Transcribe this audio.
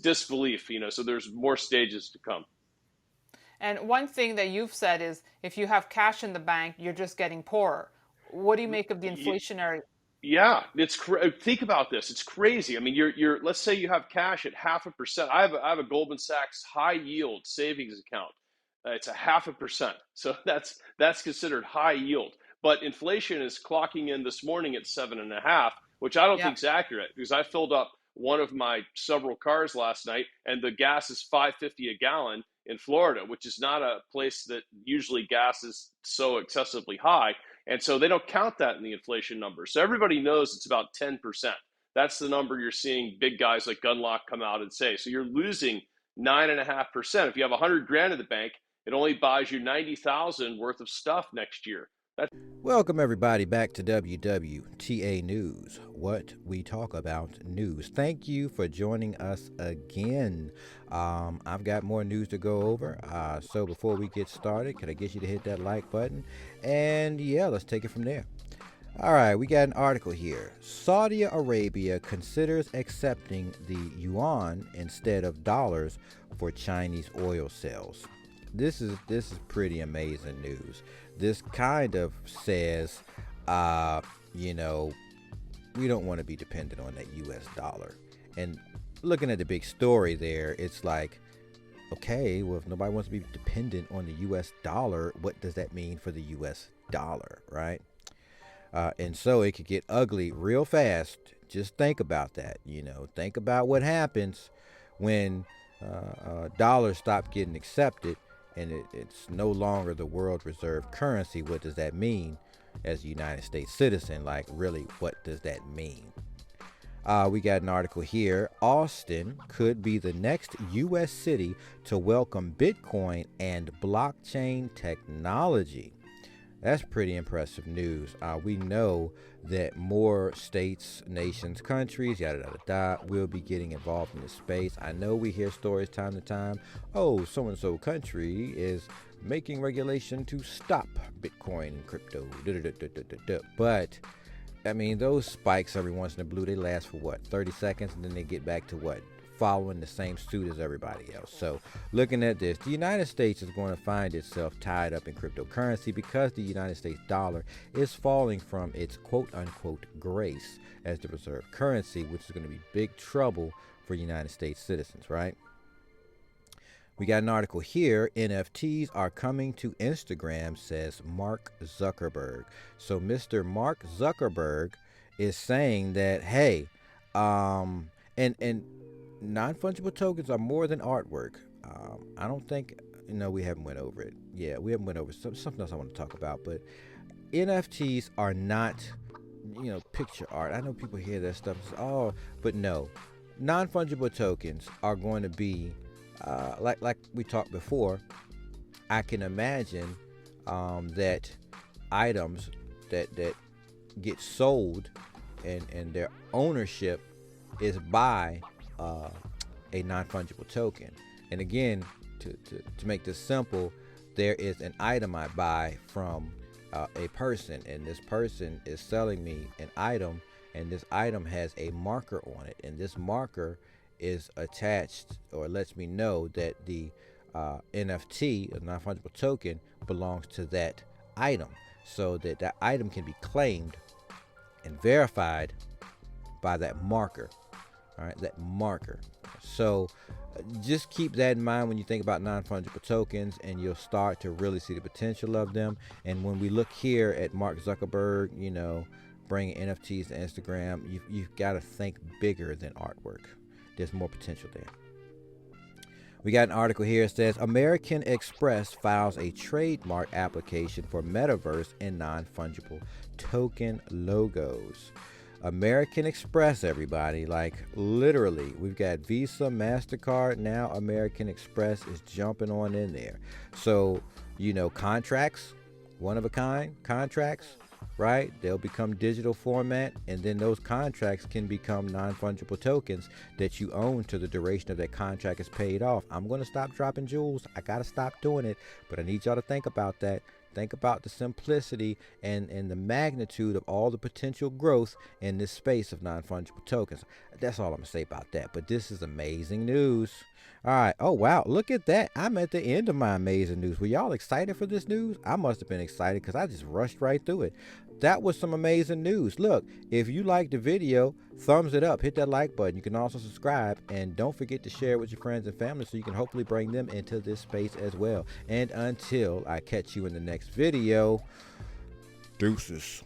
disbelief, so there's more stages to come. And one thing that you've said is if you have cash in the bank, you're just getting poorer. What do you make of the inflationary? Yeah, think about this. It's crazy. I mean, you're let's say you have cash at 0.5%. I have a Goldman Sachs high yield savings account. It's a 0.5%. So that's considered high yield. But inflation is clocking in this morning at 7.5, which I don't Yeah. think is accurate because I filled up one of my several cars last night and the gas is 5.50 a gallon in Florida, which is not a place that usually gas is so excessively high. And so they don't count that in the inflation number. So everybody knows it's about 10%. That's the number you're seeing big guys like Gunlock come out and say. So you're losing 9.5%. If you have 100 grand in the bank, it only buys you 90,000 worth of stuff next year. Welcome, everybody, back to WWTA News, what we talk about news. Thank you for joining us again. I've got more news to go over. So before we get started, can I get you to hit that like button? And yeah, let's take it from there. All right, we got an article here. Saudi Arabia considers accepting the yuan instead of dollars for Chinese oil sales. This is pretty amazing news. This kind of says, we don't want to be dependent on that U.S. dollar. And looking at the big story there, it's like, okay, well, if nobody wants to be dependent on the U.S. dollar, what does that mean for the U.S. dollar, right? And so it could get ugly real fast. Just think about that. Think about what happens when dollars stop getting accepted and it's no longer the world reserve currency. What does that mean as a United States citizen? Like, really, what does that mean? We got an article here. Austin could be the next U.S. city to welcome Bitcoin and blockchain technology. That's pretty impressive news. We know that more states, nations, countries, yada, yada, yada, will be getting involved in this space. I know we hear stories time to time. Oh, so-and-so country is making regulation to stop Bitcoin and crypto. But, I mean, those spikes every once in a blue, they last for what, 30 seconds? And then they get back to what? Following the same suit as everybody else. So looking at this, the United States is going to find itself tied up in cryptocurrency because the United States dollar is falling from its quote-unquote grace as the reserve currency, which is going to be big trouble for United States citizens, right? We got an article here. NFTs are coming to Instagram, says Mark Zuckerberg. So Mr. Mark Zuckerberg is saying that, hey, and non-fungible tokens are more than artwork. I don't think, we haven't went over it. Yeah, we haven't went over something else I want to talk about, but NFTs are not, picture art. I know people hear that stuff, but no. Non-fungible tokens are going to be, like we talked before, I can imagine that items that get sold and their ownership is by a non-fungible token. And again, to make this simple, there is an item I buy from a person, and this person is selling me an item, and this item has a marker on it, and this marker is attached or lets me know that the NFT, a non-fungible token, belongs to that item, so that that item can be claimed and verified by that marker. All right, that marker. So just keep that in mind when you think about non-fungible tokens, and you'll start to really see the potential of them. And when we look here at Mark Zuckerberg, bringing NFTs to Instagram, you've got to think bigger than artwork. There's more potential there. We got an article here that says American Express files a trademark application for metaverse and non-fungible token logos. American Express, everybody, like literally, we've got Visa, MasterCard, now American Express is jumping on in there. So, contracts, one of a kind contracts, right? They'll become digital format, and then those contracts can become non-fungible tokens that you own to the duration of that contract is paid off. I'm going to stop dropping jewels. I got to stop doing it, but I need y'all to think about that. Think about the simplicity and the magnitude of all the potential growth in this space of non-fungible tokens. That's all I'm gonna say about that. But this is amazing news. All right. Oh wow, look at that. I'm at the end of my amazing news. Were y'all excited for this news? I must have been excited because I just rushed right through it. That was some amazing news. Look, if you liked the video, thumbs it up, hit that like button. You can also subscribe, and don't forget to share it with your friends and family so you can hopefully bring them into this space as well. And until I catch you in the next video, deuces.